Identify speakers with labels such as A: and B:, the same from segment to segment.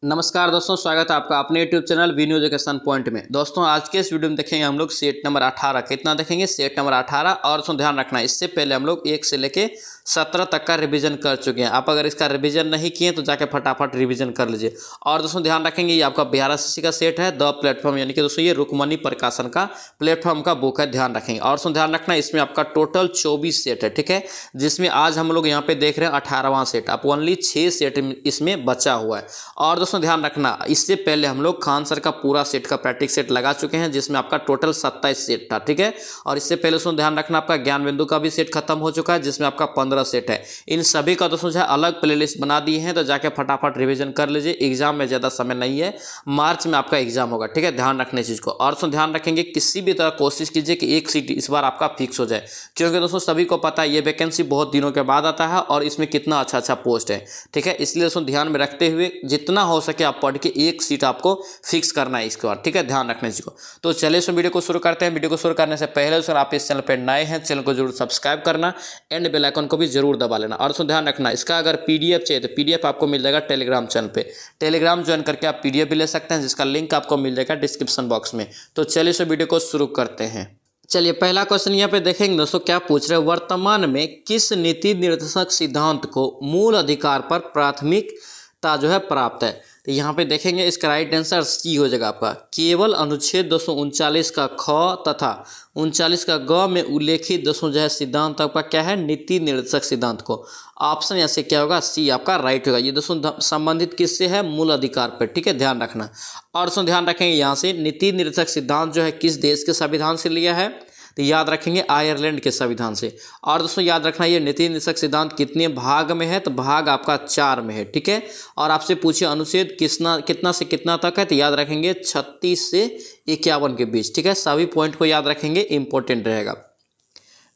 A: नमस्कार दोस्तों, स्वागत है आपका अपने YouTube channel V news education point में। दोस्तों आज के इस वीडियो में देखेंगे हम लोग सेट नंबर 18। कितना देखेंगे? Set number 18। और दोस्तों ध्यान रखना, इससे पहले हम लोग 1 से लेके 17 तक का रिवीजन कर चुके हैं। आप अगर इसका रिवीजन नहीं किए तो जाके फटाफट रिवीजन कर लीजिए। और दोस्तों ध्यान रखेंगे, ये आपका बिहार एसएससी का सेट है, द प्लेटफॉर्म, यानी कि दोस्तों ये रुकमणी प्रकाशन का प्लेटफॉर्म का बुक है। ध्यान रखेंगे। और दोस्तों ध्यान रखना, इसमें आपका टोटल 24 सेट है, ठीक है, जिसमें आज हम लोग यहाँ पे देख रहे हैं 18वां सेट। आप ओनली 6 सेट इसमें बचा हुआ है। और दोस्तों ध्यान रखना, इससे पहले हम लोग खान सर का पूरा सेट का प्रैक्टिस सेट लगा चुके हैं, जिसमें आपका टोटल 27 सेट था, ठीक है। और इससे पहले दोस्तों ध्यान रखना, आपका ज्ञान बिंदु का भी सेट खत्म हो चुका है, जिसमें आपका 15 सेट है। इन सभी का दोस्तों जो है अलग प्लेलिस्ट बना दी है, तो जाके फटाफट रिवीजन कर लीजिए। एग्जाम में ज़्यादा समय नहीं है, मार्च में आपका एग्जाम होगा, ठीक है। ध्यान रखने चीज़ को। और दोस्तों ध्यान रखेंगे, किसी भी तरह कोशिश कीजिए कि एक सीट इस बार आपका फिक्स हो जाए, क्योंकि दोस्तों सभी को पता है ये वैकेंसी बहुत दिनों के बाद आता है और इसमें कितना अच्छा पोस्ट है, ठीक है। इसलिए दोस्तों ध्यान में रखते हुए जितना हो सके आप पढ़ के एक सीट आपको फिक्स करना है इसके बाद, ठीक है। ध्यान रखने चीज़ को। तो चलिए इस वीडियो को शुरू करते हैं। वीडियो को शुरू करने से पहले दोस्तों आप इस चैनल पर नए हैं, चैनल को जरूर सब्सक्राइब करना एंड बेल आइकन को भी जरूर दबा लेना। और दोस्तों ध्यान रखना, इसका अगर पीडीएफ चाहिए तो पीडीएफ आपको मिल जाएगा टेलीग्राम चैनल पे। टेलीग्राम ज्वाइन करके आप पीडीएफ भी ले सकते हैं, जिसका लिंक आपको मिल जाएगा डिस्क्रिप्शन बॉक्स में। तो चलिए इस वीडियो को शुरू करते हैं। चलिए पहला क्वेश्चन यहाँ पे देखेंगे दोस्तों, क्या पूछ रहे हैं, वर्तमान में किस नीति निर्देशक सिद्धांत को मूल अधिकार पर प्राथमिकता जो है प्राप्त है? तो यहाँ पे देखेंगे इसका राइट आंसर सी हो जाएगा आपका। केवल अनुच्छेद 239 का ख तथा 39 का ग में उल्लेखित दोस्तों जो है सिद्धांत आपका क्या है, नीति निर्देशक सिद्धांत को। ऑप्शन यहाँ से क्या होगा, सी आपका राइट होगा। ये दोस्तों संबंधित किससे है, मूल अधिकार पर, ठीक है। ध्यान रखना। और दोस्तों ध्यान रखेंगे, यहाँ से नीति निर्देशक सिद्धांत जो है किस देश के संविधान से लिया है, तो याद रखेंगे आयरलैंड के संविधान से। और दोस्तों याद रखना, ये नीति निर्देशक सिद्धांत कितने भाग में है, तो भाग आपका 4 में है, ठीक है। और आपसे पूछिए अनुच्छेद कितना से कितना तक है, तो याद रखेंगे 36 से 51 के बीच, ठीक है। सभी पॉइंट को याद रखेंगे, इंपॉर्टेंट रहेगा।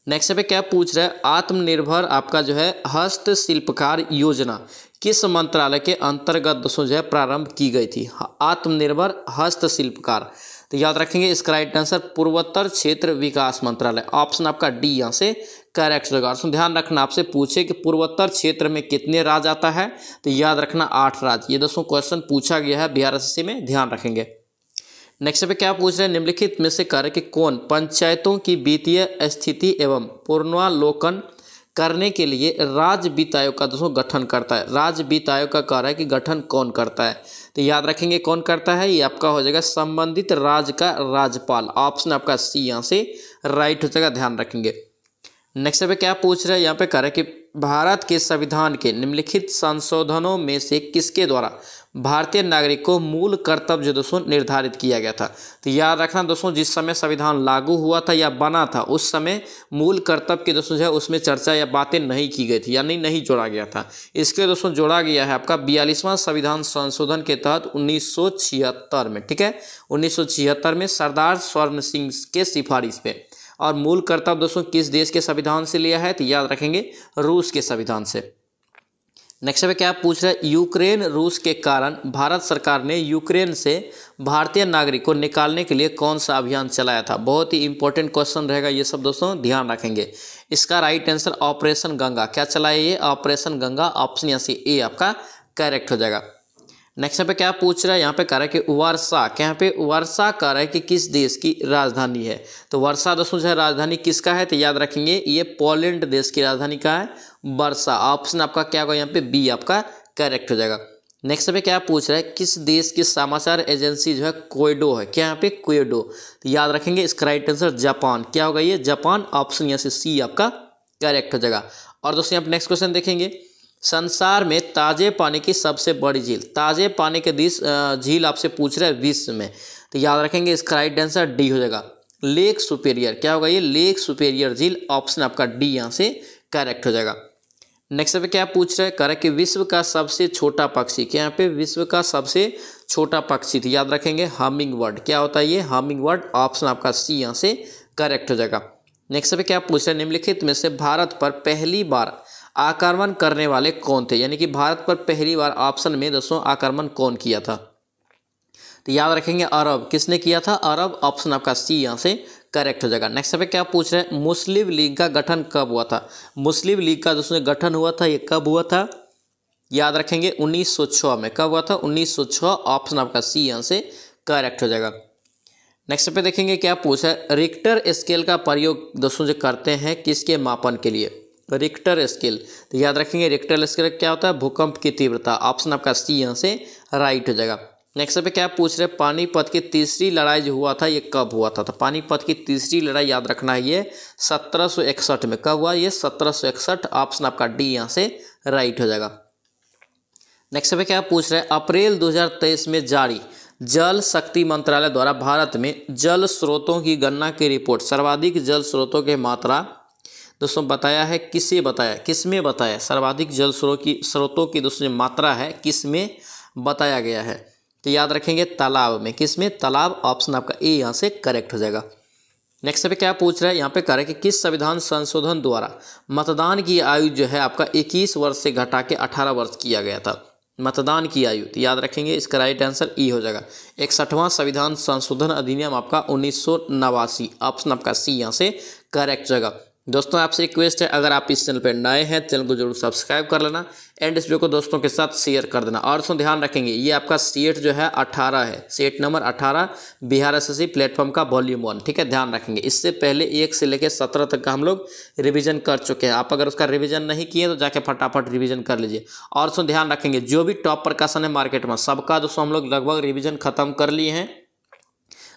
A: नेक्स्ट पे क्या पूछ रहा है, आत्मनिर्भर आपका जो है हस्तशिल्पकार योजना किस मंत्रालय के अंतर्गत दोस्तों जो है प्रारंभ की गई थी? आत्मनिर्भर हस्तशिल्पकार, तो याद रखेंगे इसका राइट आंसर पूर्वोत्तर क्षेत्र विकास मंत्रालय। ऑप्शन आपका डी यहाँ से करेक्ट होगा। और ध्यान रखना, आपसे पूछे कि पूर्वोत्तर क्षेत्र में कितने राज्य आता है, तो याद रखना 8 राज्य। ये दोस्तों क्वेश्चन पूछा गया है बिहार एसएससी में, ध्यान रखेंगे। नेक्स्ट पे क्या पूछ रहे हैं, निम्नलिखित में से कार्य कि कौन पंचायतों की वित्तीय स्थिति एवं पूर्वावलोकन करने के लिए राज्य वित्त आयोग का दोस्तों गठन करता है? राज्य वित्त आयोग का कार्य कि गठन कौन करता है, तो याद रखेंगे कौन करता है, ये आपका हो जाएगा संबंधित राज्य का राज्यपाल। ऑप्शन आपका सी यहाँ से राइट हो जाएगा, ध्यान रखेंगे। नेक्स्ट पे क्या पूछ रहे हैं, यहाँ पे कह रहे हैं कि भारत के संविधान के निम्नलिखित संशोधनों में से किसके द्वारा भारतीय नागरिक को मूल कर्तव्य जो दोस्तों निर्धारित किया गया था? तो याद रखना दोस्तों, जिस समय संविधान लागू हुआ था या बना था, उस समय मूल कर्तव्य के दोस्तों जो है उसमें चर्चा या बातें नहीं की गई थी, यानी नहीं जोड़ा गया था। इसके दोस्तों जोड़ा गया है आपका 42वां संविधान संशोधन के तहत 1976 में, ठीक है। 1976 में सरदार स्वर्ण सिंह के सिफारिश पे। और मूल कर्तव्य दोस्तों किस देश के संविधान से लिया है, तो याद रखेंगे रूस के संविधान से। नेक्स्ट पे क्या पूछ रहा है, यूक्रेन रूस के कारण भारत सरकार ने यूक्रेन से भारतीय नागरिक को निकालने के लिए कौन सा अभियान चलाया था? बहुत ही इंपॉर्टेंट क्वेश्चन रहेगा ये सब दोस्तों, ध्यान रखेंगे। इसका राइट आंसर ऑपरेशन गंगा। क्या चलाया ये? ऑपरेशन गंगा। ऑप्शन यहाँ से ए आपका करेक्ट हो जाएगा। नेक्स्ट पे क्या पूछ रहा है, यहाँ पे कह रहा है कि वर्षा, यहाँ पे वर्षा कह रहा है कि किस देश की राजधानी है? तो वर्षा दोस्तों जो है राजधानी किसका है, तो याद रखेंगे ये पोलैंड देश की राजधानी का है वर्षा। ऑप्शन आपका क्या होगा यहाँ पे बी आपका करेक्ट हो जाएगा। नेक्स्ट पे क्या पूछ रहा है, किस देश की समाचार एजेंसी जो है क्वेडो है? क्या यहाँ पे क्वेडो, तो याद रखेंगे इसका राइट आंसर जापान। क्या होगा ये? जापान। ऑप्शन यहाँ से सी आपका करेक्ट हो जाएगा। और दोस्तों यहाँ पे नेक्स्ट क्वेश्चन देखेंगे, संसार में ताजे पानी की सबसे बड़ी झील, ताजे पानी के झील आपसे पूछ रहे हैं विश्व में, तो याद रखेंगे इसका राइट आंसर डी हो जाएगा लेक सुपेरियर। क्या होगा ये? लेक सुपेरियर झील। ऑप्शन आपका डी यहाँ से करेक्ट हो जाएगा। नेक्स्ट पे क्या पूछ रहे हैं, कह रहे कि विश्व का सबसे छोटा पक्षी, क्या यहाँ पे विश्व का सबसे छोटा पक्षी, तो याद रखेंगे हमिंग बर्ड। क्या होता है ये? Humming bird. ऑप्शन आपका सी यहाँ से करेक्ट हो जाएगा। नेक्स्ट पे क्या पूछ रहे हैं, निम्नलिखित में से भारत पर पहली बार आक्रमण करने वाले कौन थे? यानी कि भारत पर पहली बार ऑप्शन में दोस्तों आक्रमण कौन किया था, तो याद रखेंगे अरब। किसने किया था? अरब। ऑप्शन आपका सी यहाँ से करेक्ट हो जाएगा। नेक्स्ट पे क्या पूछ रहे हैं, मुस्लिम लीग का गठन कब हुआ था? मुस्लिम लीग का दोस्तों गठन हुआ था, ये कब हुआ था? याद रखेंगे 1906 में। कब हुआ था? 1906। ऑप्शन आपका सी यहाँ से करेक्ट हो जाएगा। नेक्स्ट पे देखेंगे क्या पूछा है, रिक्टर स्केल का प्रयोग दोस्तों जो करते हैं किसके मापन के लिए? Richter scale. तो याद रखेंगे रिक्टर स्केल क्या होता है? भूकंप की तीव्रता। ऑप्शन आपका सी यहाँ से राइट हो जाएगा। नेक्स्ट पे क्या पूछ रहे हैं, पानीपत की तीसरी लड़ाई जो हुआ था ये कब हुआ था? तो पानीपत की तीसरी लड़ाई याद रखना है ये 1761 में। कब हुआ ये? 1761। ऑप्शन आपका डी यहाँ से राइट हो जाएगा। नेक्स्ट पे क्या पूछ रहे हैं, अप्रैल 2023 में जारी जल शक्ति मंत्रालय द्वारा भारत में जल स्रोतों की गणना की रिपोर्ट सर्वाधिक जल स्रोतों की मात्रा दोस्तों बताया है, किसे बताया, किसमें बताया? सर्वाधिक जल स्रोतों की दोस्तों जो मात्रा है किसमें बताया गया है? तो याद रखेंगे तालाब में। किसमें? तालाब। ऑप्शन आपका ए यहाँ से करेक्ट हो जाएगा। नेक्स्ट पे क्या पूछ रहा है, यहाँ पे कह रहा है कि किस संविधान संशोधन द्वारा मतदान की आयु जो है आपका 21 वर्ष से घटा के 18 वर्ष किया गया था? मतदान की आयु। तो याद रखेंगे इसका राइट आंसर ई हो जाएगा। 61वां संविधान संशोधन अधिनियम आपका 1989। ऑप्शन आपका सी यहाँ से करेक्ट हो जाएगा। दोस्तों आपसे रिक्वेस्ट है, अगर आप इस चैनल पर नए हैं चैनल को जरूर सब्सक्राइब कर लेना एंड इस वीडियो को दोस्तों के साथ शेयर कर देना। और दोस्तों ध्यान रखेंगे ये आपका सेट जो है 18 है, set number 18 Bihar SSC platform का वॉल्यूम 1। ठीक है, ध्यान रखेंगे। इससे पहले 1 से लेकर 17 तक का हम लोग रिवीजन कर चुके हैं। आप अगर उसका रिवीजन नहीं किए तो जाके फटाफट रिवीजन कर लीजिए। और दोस्तों ध्यान रखेंगे जो भी टॉप प्रकाशन है मार्केट में सबका दोस्तों हम लोग लगभग रिविजन खत्म कर लिए हैं,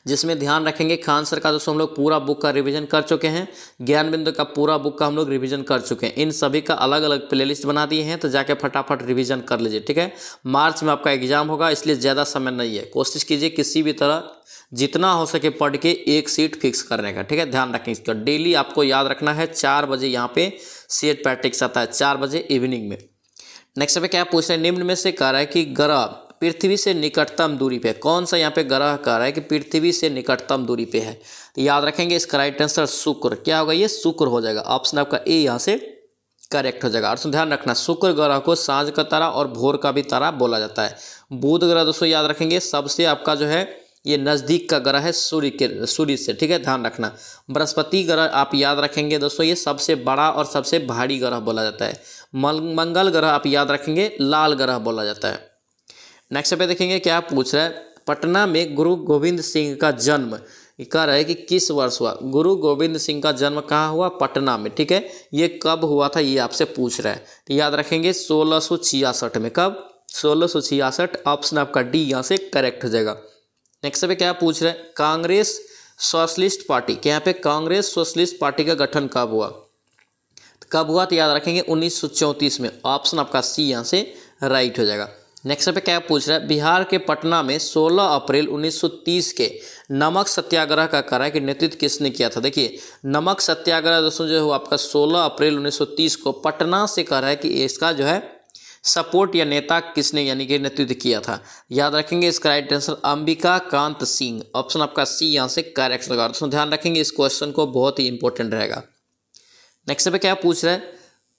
A: जिसमें ध्यान रखेंगे खान सर का दोस्तों हम लोग पूरा बुक का रिवीजन कर चुके हैं, ज्ञान बिंदु का पूरा बुक का हम लोग रिवीजन कर चुके हैं। इन सभी का अलग अलग प्लेलिस्ट बना दिए हैं, तो जाके फटाफट रिवीजन कर लीजिए। ठीक है, मार्च में आपका एग्जाम होगा इसलिए ज़्यादा समय नहीं है। कोशिश कीजिए किसी भी तरह जितना हो सके पढ़ के एक सीट फिक्स करने का। ठीक है, ध्यान रखें इसका। डेली आपको याद रखना है 4 बजे यहाँ पे सेट प्रैक्टिस आता है, 4 बजे इवनिंग में। नेक्स्ट पे क्या पूछ रहे हैं, निम्न में से कह रहा है कि ग्रह पृथ्वी से निकटतम दूरी पे कौन सा यहाँ पे ग्रह कह रहा है कि पृथ्वी से निकटतम दूरी पे है? तो याद रखेंगे इसका राइट आंसर शुक्र। क्या होगा? ये शुक्र हो जाएगा। ऑप्शन आपका ए यहाँ से करेक्ट हो जाएगा। और ध्यान रखना शुक्र ग्रह को सांझ का तारा और भोर का भी तारा बोला जाता है। बुध ग्रह दोस्तों याद रखेंगे सबसे आपका जो है ये नज़दीक का ग्रह है सूर्य से। ठीक है, ध्यान रखना। बृहस्पति ग्रह आप याद रखेंगे दोस्तों ये सबसे बड़ा और सबसे भारी ग्रह बोला जाता है। मंगल ग्रह आप याद रखेंगे लाल ग्रह बोला जाता है। नेक्स्ट पे देखेंगे क्या पूछ रहा है, पटना में गुरु गोविंद सिंह का जन्म कह रहा है कि किस वर्ष हुआ? गुरु गोविंद सिंह का जन्म कहाँ हुआ? पटना में। ठीक है, ये कब हुआ था ये आपसे पूछ रहा है। तो याद रखेंगे 1666 में। कब? 1666। ऑप्शन आपका डी यहाँ से करेक्ट हो जाएगा। नेक्स्ट पे क्या पूछ रहे हैं, कांग्रेस सोशलिस्ट पार्टी के यहाँ पे कांग्रेस सोशलिस्ट पार्टी का गठन कब हुआ? कब हुआ? तो याद रखेंगे 1934 में। ऑप्शन आपका सी यहाँ से राइट हो जाएगा। नेक्स्ट पे क्या पूछ रहा है, बिहार के पटना में 16 अप्रैल 1930 के नमक सत्याग्रह का करा कि नेतृत्व किसने किया था? देखिए नमक सत्याग्रह दोस्तों जो है आपका 16 अप्रैल 1930 को पटना से कह रहा है कि इसका जो है सपोर्ट या नेता किसने यानी कि नेतृत्व किया था? याद रखेंगे इसका right answer Ambika Kant Singh. Option आपका सी यहाँ से करेक्ट होगा। दोस्तों ध्यान रखेंगे इस क्वेश्चन को, बहुत ही इंपॉर्टेंट रहेगा। नेक्स्ट पे क्या पूछ रहा है,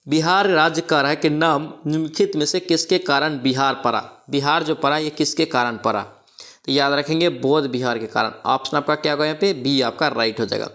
A: बिहार राज्य का रहा है कि नाम निम्नलिखित में से किसके कारण बिहार पड़ा? बिहार जो पड़ा ये किसके कारण पड़ा? तो याद रखेंगे बौद्ध बिहार के कारण। ऑप्शन आपका क्या होगा यहाँ पे? बी आपका राइट हो जाएगा।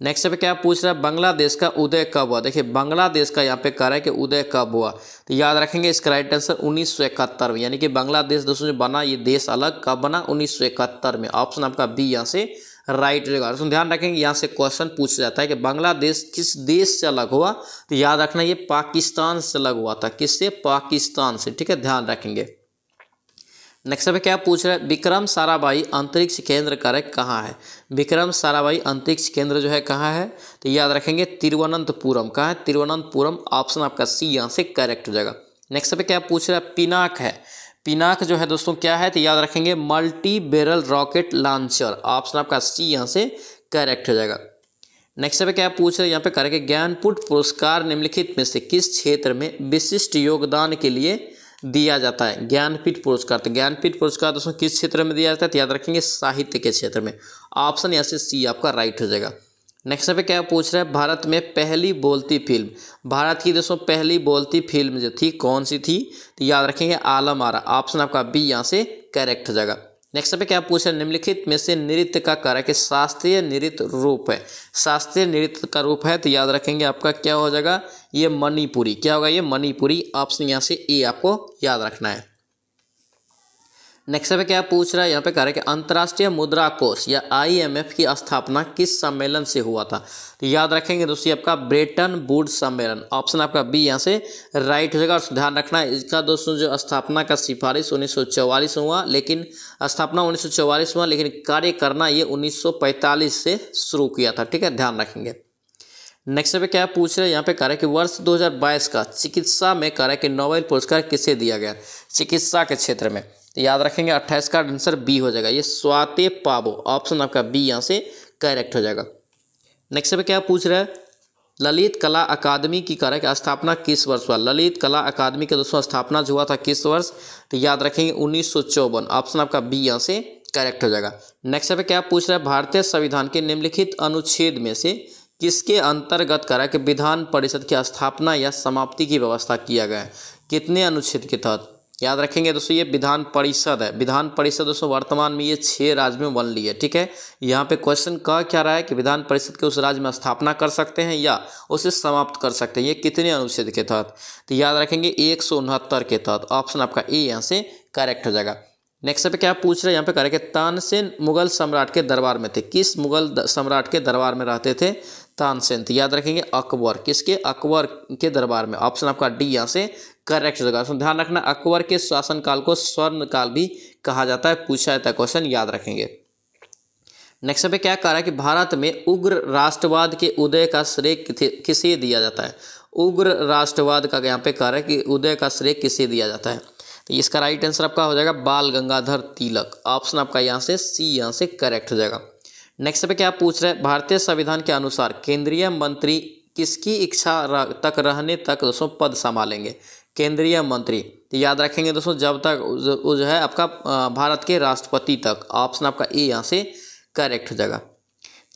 A: नेक्स्ट पे क्या पूछ रहा है, बांग्लादेश का उदय कब हुआ? देखिए बांग्लादेश का यहाँ पे कह रहा है कि उदय कब हुआ? तो याद रखेंगे इसका राइट आंसर 1971 में, यानी कि बांग्लादेश दोस्तों जो बना ये देश अलग कब बना? 1971 में। ऑप्शन आपका बी यहाँ से राइट रहेगा। तो ध्यान रखेंगे यहाँ से क्वेश्चन पूछा जाता है कि बांग्लादेश किस देश से अलग हुआ? तो याद रखना ये पाकिस्तान से अलग हुआ था। किससे? पाकिस्तान से। ठीक है, ध्यान रखेंगे। नेक्स्ट पे क्या पूछ रहा है, विक्रम साराभाई अंतरिक्ष केंद्र का कहाँ है? विक्रम साराभाई अंतरिक्ष केंद्र जो है कहाँ है? तो याद रखेंगे तिरुवनंतपुरम। कहाँ है? तिरुवनंतपुरम। ऑप्शन आपका सी यहाँ से करेक्ट हो जाएगा। नेक्स्ट पे क्या पूछ रहा है, पिनाक है। पिनाक जो है दोस्तों क्या है? तो याद रखेंगे multi barrel rocket launcher. Option आपका सी यहाँ से करेक्ट हो जाएगा। नेक्स्ट पे क्या पूछ रहे हैं, यहाँ पे करेंगे ज्ञानपीठ पुरस्कार निम्नलिखित में से किस क्षेत्र में विशिष्ट योगदान के लिए दिया जाता है? ज्ञानपीठ पुरस्कार। तो ज्ञानपीठ पुरस्कार दोस्तों किस क्षेत्र में दिया जाता है? तो याद रखेंगे साहित्य के क्षेत्र में। ऑप्शन यहाँ से सी आपका राइट हो जाएगा। नेक्स्ट पे क्या पूछ रहा है, भारत में पहली बोलती फिल्म, भारत की दोस्तों पहली बोलती फिल्म जो थी कौन सी थी? तो याद रखेंगे आलम आरा। ऑप्शन आपका बी यहाँ से करेक्ट हो जाएगा। नेक्स्ट पे क्या पूछ रहा है, निम्नलिखित में से नृत्य का कारक शास्त्रीय नृत्य रूप है। शास्त्रीय नृत्य का रूप है तो याद रखेंगे आपका क्या हो जाएगा, ये मणिपुरी। क्या होगा, ये मणिपुरी। ऑप्शन यहाँ से ए आपको याद रखना है। नेक्स्ट पे क्या पूछ रहा है, यहाँ पे कह रहा है कि अंतर्राष्ट्रीय मुद्रा कोष या IMF की स्थापना किस सम्मेलन से हुआ था। तो याद रखेंगे दोस्तों आपका ब्रेटन वुड्स सम्मेलन। ऑप्शन आपका बी यहाँ से राइट हो जाएगा। और ध्यान रखना है इसका दोस्तों जो स्थापना का सिफारिश 1944 हुआ, लेकिन स्थापना 1944 हुआ, लेकिन कार्य करना ये 1945 से शुरू किया था। ठीक है, ध्यान रखेंगे। नेक्स्ट पे क्या पूछ रहे हैं, यहाँ पे कह रहा है कि वर्ष 2022 का चिकित्सा में कह रहा है कि नोबेल पुरस्कार किसे दिया गया, चिकित्सा के क्षेत्र में। तो याद रखेंगे 28 का आंसर बी हो जाएगा, ये स्वाति पावो। ऑप्शन आपका बी यहाँ से करेक्ट हो जाएगा। नेक्स्ट पे क्या पूछ रहा है, ललित कला अकादमी की कह रहा है कि स्थापना किस वर्ष हुआ। ललित कला अकादमी के दोस्तों स्थापना जो हुआ था किस वर्ष, तो याद रखेंगे 1954। ऑप्शन आपका बी यहाँ से करेक्ट हो जाएगा। नेक्स्ट पे क्या पूछ रहा है, भारतीय संविधान के निम्नलिखित अनुच्छेद में से किसके अंतर्गत कह रहा है कि विधान परिषद की स्थापना या समाप्ति की व्यवस्था किया गया है। कितने अनुच्छेद के तहत, याद रखेंगे दोस्तों ये विधान परिषद है। विधान परिषद दोस्तों वर्तमान में ये 6 राज्य में बन ली है। ठीक है, यहाँ पे क्वेश्चन कह क्या रहा है कि विधान परिषद के उस राज्य में स्थापना कर सकते हैं या उसे समाप्त कर सकते हैं, ये कितने अनुच्छेद के तहत। तो याद रखेंगे 169 के तहत। ऑप्शन आपका ए यहाँ से करेक्ट हो जाएगा। नेक्स्ट पे क्या पूछ रहे हैं, यहाँ पे कह रहे हैं कि तानसेन मुगल सम्राट के दरबार में थे। किस मुगल सम्राट के दरबार में रहते थे, तानसेन। तो याद रखेंगे अकबर। किसके, अकबर के दरबार में। ऑप्शन आपका डी यहाँ से करेक्ट होगा। तो ध्यान रखना अकबर के शासनकाल को स्वर्ण काल भी कहा जाता है, पूछा जाता है क्वेश्चन, याद रखेंगे। नेक्स्ट पे क्या कह रहा है कि भारत में उग्र राष्ट्रवाद के उदय का श्रेय किसे दिया जाता है। उग्र राष्ट्रवाद का यहाँ पे कह रहा है कि उदय का श्रेय किसे दिया जाता है। तो इसका राइट आंसर आपका हो जाएगा बाल गंगाधर तिलक। ऑप्शन आपका यहाँ से सी यहाँ से करेक्ट हो जाएगा। नेक्स्ट पे क्या पूछ रहे हैं, भारतीय संविधान के अनुसार केंद्रीय मंत्री किसकी इच्छा तक रहने तक दोस्तों पद संभालेंगे। केंद्रीय मंत्री, तो याद रखेंगे दोस्तों जब तक वो जो है आपका भारत के राष्ट्रपति तक। ऑप्शन आपका ए यहाँ से करेक्ट हो जाएगा।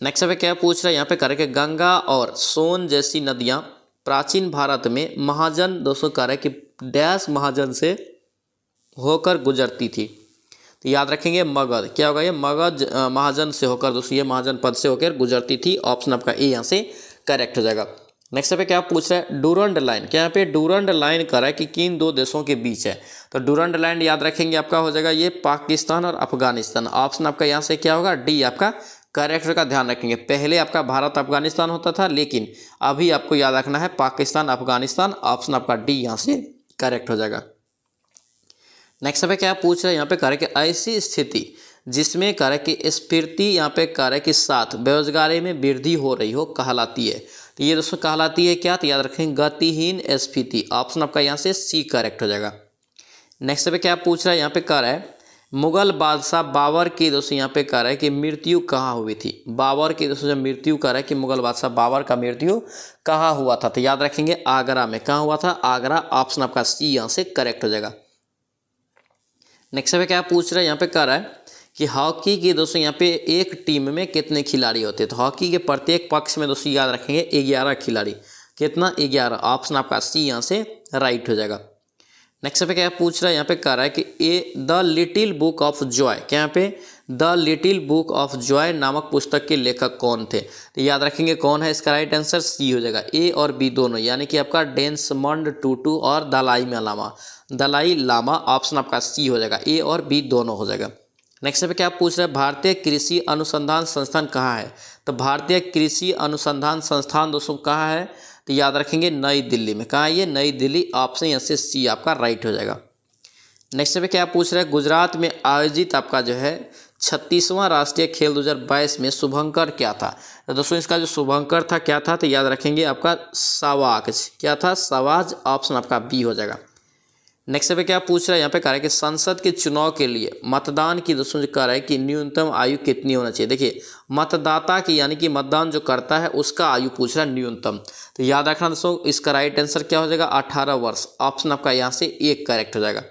A: नेक्स्ट पे क्या पूछ रहे हैं, यहाँ पे करें कि गंगा और सोन जैसी नदियाँ प्राचीन भारत में महाजन दोस्तों कह रहे हैं कि डैश महाजन से होकर गुजरती थी। तो याद रखेंगे मगध। क्या होगा, ये मगध महाजन से होकर दोस्तों ये महाजन पद से होकर गुजरती थी। ऑप्शन आपका ए यहाँ से करेक्ट हो जाएगा। नेक्स्ट पे क्या पूछ रहा है, डूरंड लाइन। क्या यहाँ पे डूरंड लाइन कर रहा है कि किन 2 देशों के बीच है। तो डूरंड लाइन याद रखेंगे आपका हो जाएगा ये पाकिस्तान और अफगानिस्तान। ऑप्शन आपका यहाँ से क्या होगा, डी आपका करेक्ट होगा। ध्यान रखेंगे पहले आपका भारत अफगानिस्तान होता था, लेकिन अभी आपको याद रखना है पाकिस्तान अफगानिस्तान। ऑप्शन आपका डी यहाँ से करेक्ट हो जाएगा। नेक्स्ट पे क्या पूछ रहे हैं, यहाँ पे कह रहा है कि ऐसी स्थिति जिसमें कह रहा है कि स्फीति यहाँ पे कह रहा है कि साथ बेरोजगारी में वृद्धि हो रही हो कहलाती है। तो ये दोस्तों कहलाती है क्या, तो याद रखेंगे गतिहीन स्फीति। ऑप्शन आपका यहाँ से सी करेक्ट हो जाएगा। नेक्स्ट पे क्या पूछ रहा है, यहाँ पे कह रहा है मुगल बादशाह बाबर की दोस्तों यहाँ पे कह रहा है कि मृत्यु कहाँ हुई थी। बाबर की दोस्तों जब मृत्यु कह रहा है कि मुगल बादशाह बाबर का मृत्यु कहाँ हुआ था, तो याद रखेंगे आगरा में। कहाँ हुआ था, आगरा। ऑप्शन आपका सी यहाँ से करेक्ट हो जाएगा। नेक्स्ट पे क्या पूछ रहा है, यहाँ पे कह रहा है कि हॉकी की दोस्तों यहाँ पे एक टीम में कितने खिलाड़ी होते हैं। तो हॉकी के प्रत्येक पक्ष में दोस्तों याद रखेंगे 11 खिलाड़ी। कितना, 11। ऑप्शन आपका सी यहाँ से राइट हो जाएगा। नेक्स्ट पे क्या पूछ रहा है, यहाँ पे कह रहा है कि a the little book of joy. क्या यहाँ पे the little book of joy नामक पुस्तक के लेखक कौन थे। तो याद रखेंगे कौन है, इसका राइट आंसर सी हो जाएगा। ए और बी दोनों, यानी कि आपका डेसमंड टूटू और दलाई लामा। दलाई लामा। ऑप्शन आपका सी हो जाएगा, ए और बी दोनों हो जाएगा। नेक्स्ट पे क्या पूछ रहा है, भारतीय कृषि अनुसंधान संस्थान कहाँ है। तो भारतीय कृषि अनुसंधान संस्थान दोस्तों कहाँ है, तो याद रखेंगे नई दिल्ली में। कहाँ है ये, नई दिल्ली। ऑप्शन यहाँ से सी आपका राइट हो जाएगा। नेक्स्ट पे क्या पूछ रहा है, गुजरात में आयोजित आपका जो है 36वां राष्ट्रीय खेल 2022 में शुभंकर क्या था। तो दोस्तों इसका जो शुभंकर था क्या था, तो याद रखेंगे आपका सवाज। क्या था, सवाज। ऑप्शन आपका बी हो जाएगा। नेक्स्ट पे क्या पूछ रहा है, यहाँ पे कह रहा है कि संसद के चुनाव के लिए मतदान की दोस्तों जो कह रहा है कि न्यूनतम आयु कितनी होना चाहिए। देखिए मतदाता की यानी कि मतदान जो करता है उसका आयु पूछ रहा है न्यूनतम। तो याद रखना दोस्तों इसका राइट आंसर क्या हो जाएगा, 18 वर्ष। ऑप्शन आपका यहाँ से एक करेक्ट हो जाएगा।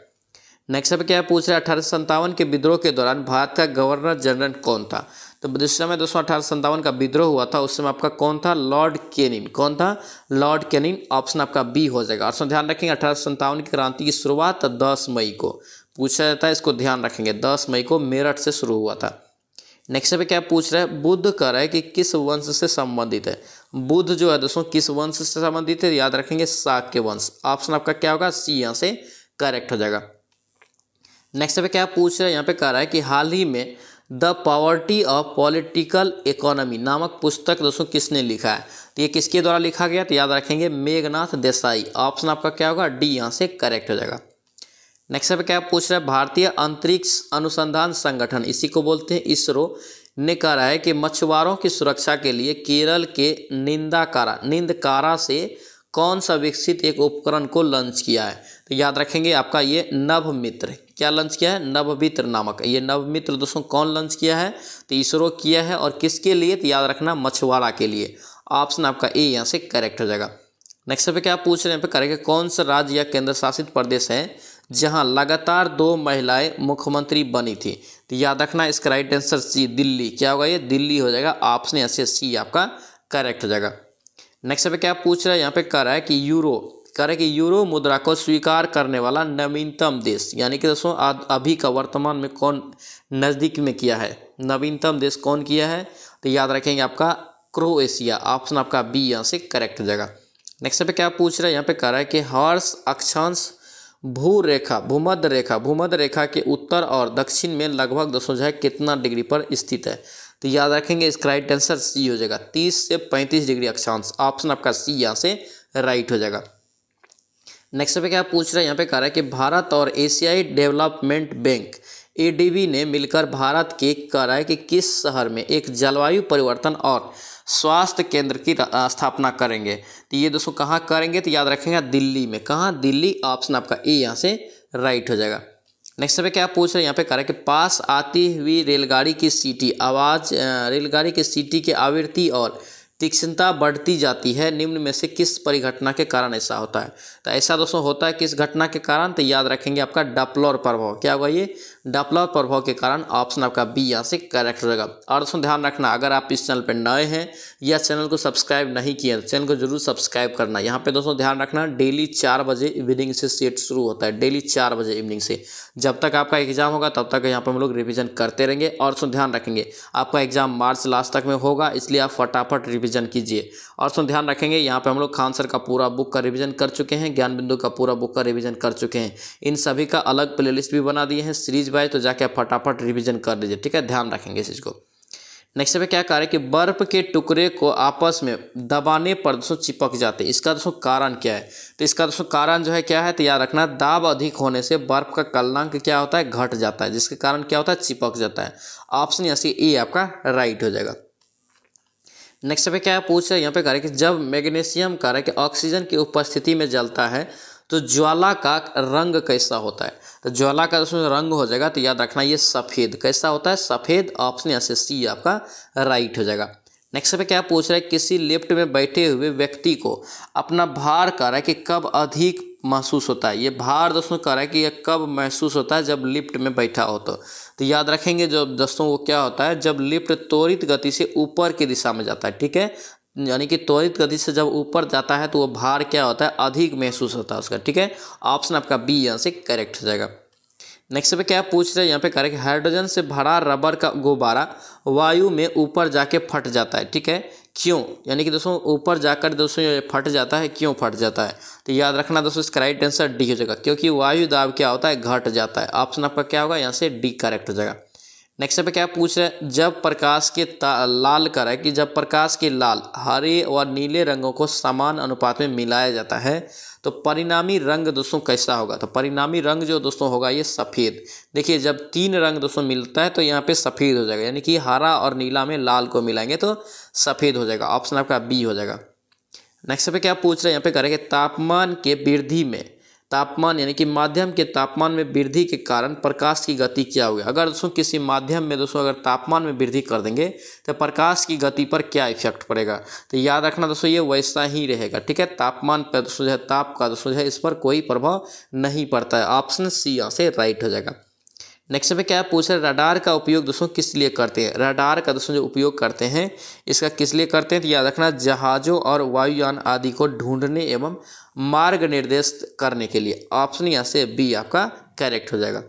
A: नेक्स्ट पे क्या पूछ रहा है, 1857 के विद्रोह के दौरान भारत का गवर्नर जनरल कौन था। तो जिस समय दोस्तों 1857 का विद्रोह हुआ था उस समय आपका कौन था, लॉर्ड कैनिंग। कौन था, लॉर्ड कैनिंग। ऑप्शन आपका बी हो जाएगा। और ध्यान रखेंगे 1857 की क्रांति की शुरुआत 10 मई को, पूछा जाता है, इसको ध्यान रखेंगे। 10 मई को मेरठ से शुरू हुआ था। नेक्स्ट पे क्या पूछ रहा है, बुद्ध कह रहा है कि किस वंश से संबंधित है। बुद्ध जो है दोस्तों किस वंश से संबंधित है, याद रखेंगे शाक्य वंश। ऑप्शन आपका क्या होगा, सी यहाँ से करेक्ट हो जाएगा। नेक्स्ट पे क्या पूछ रहा है, यहाँ पे कह रहा है कि हाल ही में the poverty of political economy नामक पुस्तक दोस्तों किसने लिखा है। तो ये किसके द्वारा लिखा गया, तो याद रखेंगे मेघनाथ देसाई। ऑप्शन आपका क्या होगा, डी यहाँ से करेक्ट हो जाएगा। नेक्स्ट पे क्या पूछ रहा है, भारतीय अंतरिक्ष अनुसंधान संगठन, इसी को बोलते हैं इसरो, ने कहा है कि मछुआरों की सुरक्षा के लिए केरल के निंदकारा से कौन सा विकसित एक उपकरण को लॉन्च किया है। तो याद रखेंगे आपका ये नवमित्र, क्या लॉन्च किया है, नवमित्र नामक। ये नवमित्र दोस्तों कौन लॉन्च किया है, तो इसरो किया है। और किसके लिए, तो याद रखना मछुआरा के लिए। ऑप्शन आपका ए यहाँ से करेक्ट हो जाएगा। नेक्स्ट पे क्या पूछ रहे हैं, यहाँ पे करेंगे कौन सा राज्य या केंद्र शासित प्रदेश है जहां लगातार 2 महिलाएं मुख्यमंत्री बनी थी। तो याद रखना इसका राइट आंसर सी, दिल्ली। क्या होगा, ये दिल्ली हो जाएगा। ऑप्शन यहाँ से सी आपका करेक्ट हो जाएगा। नेक्स्ट पे क्या पूछ रहा है, यहाँ पे कह रहा है कि यूरो मुद्रा को स्वीकार करने वाला नवीनतम देश, यानी कि दोस्तों अभी का वर्तमान में कौन नज़दीक में किया है, नवीनतम देश कौन किया है, तो याद रखेंगे आपका क्रोएशिया। ऑप्शन आपका बी यहाँ से करेक्ट हो जाएगा। नेक्स्ट पे क्या पूछ रहा है, यहाँ पे कह रहा है कि हर्ष अक्षांश भूमध्य रेखा के उत्तर और दक्षिण में लगभग दोस्तों जो है कितना डिग्री पर स्थित है। तो याद रखेंगे इसका राइट आंसर सी हो जाएगा, 30 से 35 डिग्री अक्षांश। ऑप्शन आपका सी यहाँ से राइट हो जाएगा। नेक्स्ट पे क्या पूछ रहा है, यहाँ पे कह रहा है कि भारत और एशियाई डेवलपमेंट बैंक एडीबी ने मिलकर भारत के कह रहा है कि किस शहर में एक जलवायु परिवर्तन और स्वास्थ्य केंद्र की स्थापना करेंगे। तो ये दोस्तों कहाँ करेंगे, तो याद रखेंगे दिल्ली में। कहाँ, दिल्ली। ऑप्शन आपका ए यहाँ से राइट हो जाएगा। नेक्स्ट पे क्या पूछ रहे हैं, यहाँ पे कह रहा है कि पास आती हुई रेलगाड़ी की सीटी की आवृत्ति और तीक्ष्णता बढ़ती जाती है, निम्न में से किस परिघटना के कारण ऐसा होता है। तो ऐसा दोस्तों होता है किस घटना के कारण, तो याद रखेंगे आपका डॉपलर प्रभाव। क्या होगा, ये डॉपलर प्रभाव के कारण। ऑप्शन आपका बी यहाँ से करेक्ट हो जाएगा। और दोस्तों ध्यान रखना, अगर आप इस चैनल पर नए हैं या चैनल को सब्सक्राइब नहीं किए तो चैनल को जरूर सब्सक्राइब करना। यहाँ पे दोस्तों ध्यान रखना, डेली 4 बजे इवनिंग से सेट शुरू होता है, डेली 4 बजे इवनिंग से। जब तक आपका एग्जाम होगा तब तक यहाँ पर हम लोग रिविजन करते रहेंगे। और दोस्तों ध्यान रखेंगे आपका एग्जाम मार्च लास्ट तक में होगा, इसलिए आप फटाफट रिविजन कीजिए। और दोस्तों ध्यान रखेंगे यहाँ पे हम लोग खान सर का पूरा बुक का रिवीजन कर चुके हैं, ज्ञान बिंदु का पूरा बुक का रिवीजन कर चुके हैं। इन सभी का अलग प्लेलिस्ट भी बना दिए हैं सीरीज वाइज, तो जाके आप फटाफट रिवीजन कर लीजिए, ठीक है। ध्यान रखेंगे इस चीज़ को। नेक्स्ट पे क्या कह रहे हैं कि बर्फ के टुकड़े को आपस में दबाने पर दोस्तों चिपक जाते हैं। इसका दोस्तों कारण क्या है, तो इसका दोस्तों कारण जो है क्या है, तो याद रखना दाब अधिक होने से बर्फ का गलनांक क्या होता है, घट जाता है, जिसके कारण क्या होता है, चिपक जाता है। ऑप्शन यहाँ से ए आपका राइट हो जाएगा। नेक्स्ट पे क्या पूछ रहे हैं, यहाँ पे कह रहे हैं कि जब मैग्नीशियम कह रहा है कि ऑक्सीजन की उपस्थिति में जलता है तो ज्वाला का रंग कैसा होता है। तो ज्वाला का उसमें रंग हो जाएगा, तो याद रखना ये सफ़ेद। कैसा होता है, सफ़ेद। ऑप्शन यहाँ से सी आपका राइट हो जाएगा। नेक्स्ट पे क्या पूछ रहा है, किसी लिफ्ट में बैठे हुए व्यक्ति को अपना भार कह रहा है कि कब अधिक महसूस होता है। ये भार दोस्तों कह रहा है कि ये कब महसूस होता है, जब लिफ्ट में बैठा हो तो याद रखेंगे जो दोस्तों वो क्या होता है, जब लिफ्ट त्वरित गति से ऊपर की दिशा में जाता है, ठीक है। यानी कि त्वरित गति से जब ऊपर जाता है तो वो भार क्या होता है, अधिक महसूस होता है उसका, ठीक है। ऑप्शन आपका बी यहाँ से करेक्ट हो जाएगा। नेक्स्ट पे क्या पूछ रहे हैं, यहाँ पे कह रहे हैं कि हाइड्रोजन से भरा रबर का गुब्बारा वायु में ऊपर जाके फट जाता है, ठीक है। क्यों, यानी कि दोस्तों ऊपर जाकर दोस्तों ये फट जाता है, क्यों फट जाता है, तो याद रखना दोस्तों इसका राइट आंसर डी हो जाएगा, क्योंकि वायु दाब क्या होता है, घट जाता है। ऑप्शन आपका क्या होगा, यहाँ से डी करेक्ट हो जाएगा। नेक्स्ट पे क्या पूछ रहे हैं, जब प्रकाश के लाल कर है कि जब प्रकाश के लाल, हरे और नीले रंगों को समान अनुपात में मिलाया जाता है तो परिणामी रंग दोस्तों कैसा होगा। तो परिणामी रंग जो दोस्तों होगा ये सफ़ेद। देखिए जब 3 रंग दोस्तों मिलता है तो यहाँ पे सफ़ेद हो जाएगा, यानी कि हरा और नीला में लाल को मिलाएंगे तो सफ़ेद हो जाएगा। ऑप्शन आपका बी हो जाएगा। नेक्स्ट पे क्या पूछ रहे हैं, यहाँ पे करेंगे तापमान के वृद्धि में, तापमान यानी कि माध्यम के तापमान में वृद्धि के कारण प्रकाश की गति क्या होगी। अगर दोस्तों किसी माध्यम में दोस्तों अगर तापमान में वृद्धि कर देंगे तो प्रकाश की गति पर क्या इफेक्ट पड़ेगा, तो याद रखना दोस्तों ये वैसा ही रहेगा, ठीक है। तापमान पर दोस्तों जो है, ताप का दोस्तों जो है इस पर कोई प्रभाव नहीं पड़ता है। ऑप्शन सी यहाँ से राइट हो जाएगा। नेक्स्ट पे क्या पूछ रहे हैं, रडार का उपयोग दोस्तों किस लिए करते हैं। रडार का दोस्तों जो उपयोग करते हैं इसका किस लिए करते हैं, तो याद रखना जहाज़ों और वायुयान आदि को ढूंढने एवं मार्ग निर्देश करने के लिए। ऑप्शन यहाँ से बी आपका करेक्ट हो जाएगा।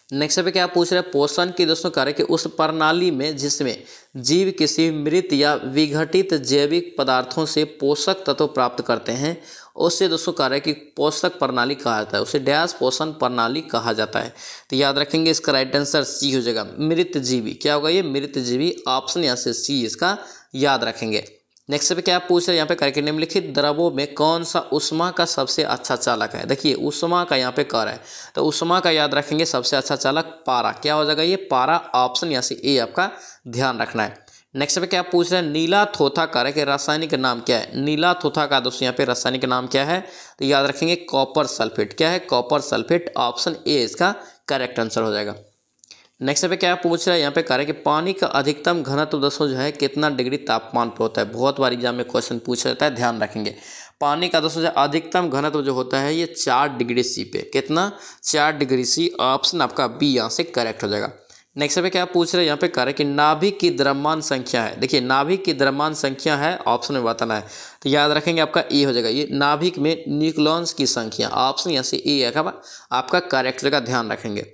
A: नेक्स्ट पे क्या पूछ रहे हैं, पोषण की दोस्तों कार्य कि उस प्रणाली में जिसमें जीव किसी मृत या विघटित जैविक पदार्थों से पोषक तत्व प्राप्त करते हैं उससे दोस्तों कार्य कि पोषक प्रणाली कहा जाता है, उसे डैश पोषण प्रणाली कहा जाता है। तो याद रखेंगे इसका राइट आंसर सी हो जाएगा, मृत जीवी। क्या होगा ये, मृत जीवी। ऑप्शन यहाँ से सी इसका याद रखेंगे। नेक्स्ट पे क्या पूछ रहे हैं, यहाँ पे करके निम्नलिखित द्रवों में कौन सा ऊष्मा का सबसे अच्छा चालक है। देखिए ऊष्मा का यहाँ पे कर है, तो ऊष्मा का याद रखेंगे सबसे अच्छा चालक पारा। क्या हो जाएगा ये, पारा। ऑप्शन यहाँ से ए आपका ध्यान रखना है। नेक्स्ट पे क्या पूछ रहे हैं, नीला थोथा कार्य के रासायनिक नाम क्या है। नीला थोथा का दोस्तों यहाँ पे रासायनिक नाम क्या है, तो याद रखेंगे कॉपर सल्फेट। क्या है, कॉपर सल्फेट। ऑप्शन ए इसका करेक्ट आंसर हो जाएगा। नेक्स्ट पे क्या पूछ रहा है, यहाँ पे कह रहा है कि पानी का अधिकतम घनत्व दोस्तों जो है कितना डिग्री तापमान पर होता है। बहुत बार एग्जाम में क्वेश्चन पूछा जाता है, ध्यान रखेंगे। पानी का दोस्तों जो अधिकतम घनत्व जो होता है ये 4 डिग्री सी पे। कितना, 4 डिग्री सी। ऑप्शन आपका बी यहाँ से करेक्ट हो जाएगा। नेक्स्ट पे क्या पूछ रहे हैं, यहाँ पे कह रहा है कि नाभिक की द्रव्यमान संख्या है। देखिए नाभिक की द्रव्यमान संख्या है, ऑप्शन में बताना है, तो याद रखेंगे आपका ए हो जाएगा। ये नाभिक में न्यूक्लियॉन्स की संख्या। ऑप्शन यहाँ से ए है आपका करेक्ट जगह, ध्यान रखेंगे।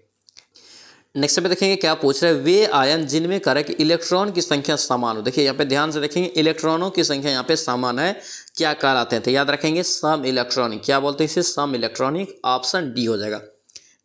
A: नेक्स्ट पे देखेंगे क्या पूछ रहे हैं, वे आयन जिनमें करें कि इलेक्ट्रॉन की संख्या समान हो। देखिए यहाँ पे ध्यान से देखेंगे, इलेक्ट्रॉनों की संख्या यहाँ पे समान है, क्या कहलाते हैं, तो याद रखेंगे सम इलेक्ट्रॉनिक। क्या बोलते हैं इसे, सम इलेक्ट्रॉनिक। ऑप्शन डी हो जाएगा।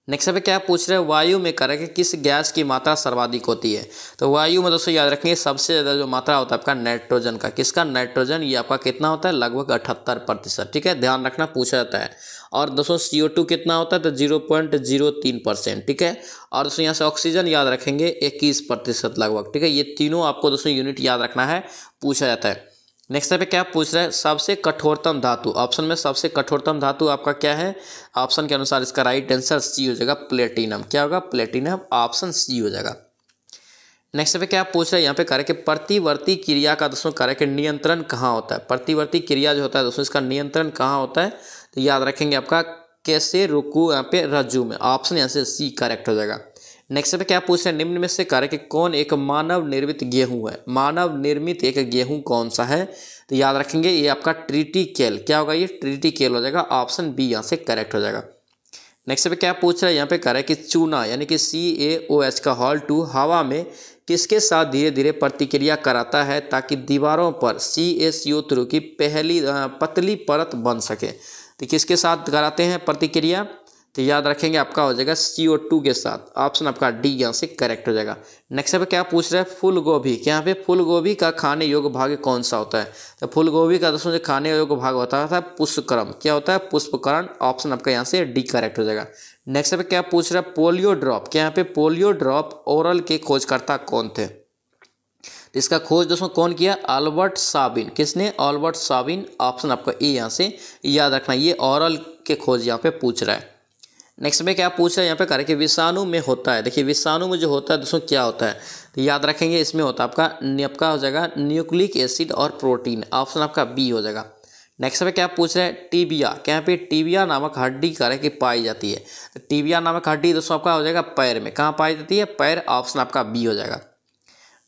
A: नेक्स्ट पे क्या पूछ रहे हैं, वायु में करें कि किस गैस की मात्रा सर्वाधिक होती है। तो वायु में दोस्तों याद रखेंगे सबसे ज़्यादा जो मात्रा होता है आपका नाइट्रोजन का। किसका, नाइट्रोजन। ये आपका कितना होता है, लगभग 78%। ठीक है, ध्यान रखना, पूछा जाता है। और दोस्तों CO2 कितना होता है, तो 0.03%। ठीक है, और दोस्तों यहाँ से ऑक्सीजन याद रखेंगे 21% लगभग। ठीक है, ये तीनों आपको दोस्तों यूनिट याद रखना है, पूछा जाता है। नेक्स्ट पे क्या पूछ रहा है, सबसे कठोरतम धातु। ऑप्शन में सबसे कठोरतम धातु आपका क्या है, ऑप्शन के अनुसार इसका राइट आंसर सी हो जाएगा, प्लेटिनम। क्या होगा, प्लेटिनम। ऑप्शन सी हो जाएगा। नेक्स्ट पे क्या पूछ रहा है, यहाँ पे कार्य के प्रतिवर्ती क्रिया का दोस्तों कार्य के नियंत्रण कहाँ होता है। प्रतिवर्ती क्रिया जो होता है दोस्तों इसका नियंत्रण कहाँ होता है, तो याद रखेंगे आपका कैसे रुकू, यहाँ पे रज्जु में। ऑप्शन यहाँ से सी करेक्ट हो जाएगा। नेक्स्ट पे क्या पूछ रहे हैं, निम्न में से कार्य कि कौन एक मानव निर्मित गेहूं है। मानव निर्मित एक गेहूं कौन सा है, तो याद रखेंगे ये आपका ट्रिटिकेल। क्या होगा ये, ट्रिटिकेल हो जाएगा। ऑप्शन बी यहाँ से करेक्ट हो जाएगा। नेक्स्ट पे क्या पूछ रहा है, यहाँ पे कह रहा है कि चूना यानी कि CaOH का Hal2 हवा में किसके साथ धीरे धीरे प्रतिक्रिया कराता है ताकि दीवारों पर CaCO3 की पहली पतली परत बन सके। तो किसके साथ कराते हैं प्रतिक्रिया, तो याद रखेंगे आपका हो जाएगा CO2 के साथ। ऑप्शन आपका डी यहाँ से करेक्ट हो जाएगा। नेक्स्ट पे क्या पूछ रहा है, फूल गोभी। क्या यहाँ पे फूल गोभी का खाने योग्य भाग कौन सा होता है, तो फूल गोभी का दोस्तों जो खाने योग्य भाग होता है पुष्पक्रम। क्या होता है, पुष्पकरण। ऑप्शन आपका यहाँ से डी करेक्ट हो जाएगा। नेक्स्ट पे क्या पूछ रहा है, पोलियो ड्रॉप। क्या यहाँ पे पोलियो ड्रॉप ओरल के खोजकर्ता कौन थे, तो इसका खोज दोस्तों कौन किया, अल्बर्ट साबिन। किसने, अल्बर्ट साबिन। ऑप्शन आपका ए यहाँ से याद रखना, ये ओरल के खोज यहाँ पे पूछ रहा है। नेक्स्ट में क्या पूछ रहा है, यहाँ पे कार्य कि विषाणु में होता है। देखिए विषाणु में जो होता है दोस्तों क्या होता है, तो याद रखेंगे इसमें होता है आपका हो जाएगा न्यूक्लिक एसिड और प्रोटीन। ऑप्शन आपका बी हो जाएगा। नेक्स्ट में क्या पूछ रहा है, टीबिया। क्या यहाँ पे टीबिया नामक हड्डी कार्य की पाई जाती है, तो टीबिया नामक हड्डी दोस्तों आपका हो जाएगा पैर में। कहाँ पाई जाती है, पैर। ऑप्शन आपका बी हो जाएगा।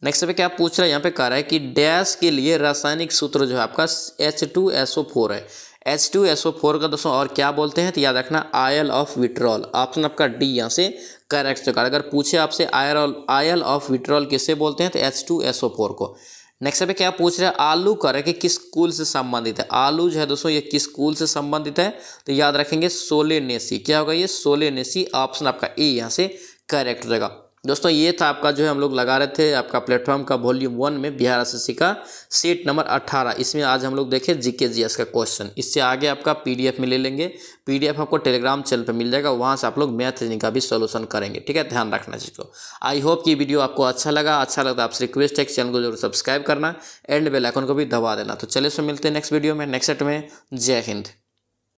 A: नेक्स्ट पे क्या पूछ रहा है, यहाँ पे कह रहा है कि डैश के लिए रासायनिक सूत्र जो है आपका H2SO4 है। H2SO4 का दोस्तों और क्या बोलते हैं, तो याद रखना आयल ऑफ विट्रॉल। ऑप्शन आपका डी यहाँ से करेक्ट होगा। अगर पूछे आपसे आयल ऑफ विट्रॉल किसे बोलते हैं, तो H2SO4 को। नेक्स्ट पे क्या पूछ रहा है, आलू करे कि किस कुल से संबंधित है। आलू जो है दोस्तों ये किस कुल से संबंधित है, तो याद रखेंगे सोलेनेसी। क्या होगा ये, सोलेनेसी। ऑप्शन आपका ए यहाँ से करेक्ट हो जाएगा। दोस्तों ये था आपका जो है हम लोग लगा रहे थे आपका प्लेटफॉर्म का वॉल्यूम 1 में बिहार एसएससी का सेट नंबर 18। इसमें आज हम लोग देखें जीके जीएस का क्वेश्चन। इससे आगे आपका पीडीएफ में ले लेंगे। पीडीएफ आपको टेलीग्राम चैनल पे मिल जाएगा, वहाँ से आप लोग मैथ रीजनिंग का भी सोल्यूशन करेंगे। ठीक है, ध्यान रखना चीज़ को। आई होप कि वीडियो आपको अच्छा लगा आपसे रिक्वेस्ट है कि चैनल को जरूर सब्सक्राइब करना, एंड बेल आइकन को भी दबा देना। तो चलिए इसमें मिलते हैं नेक्स्ट वीडियो में, नेक्स्ट सेट में। जय हिंद।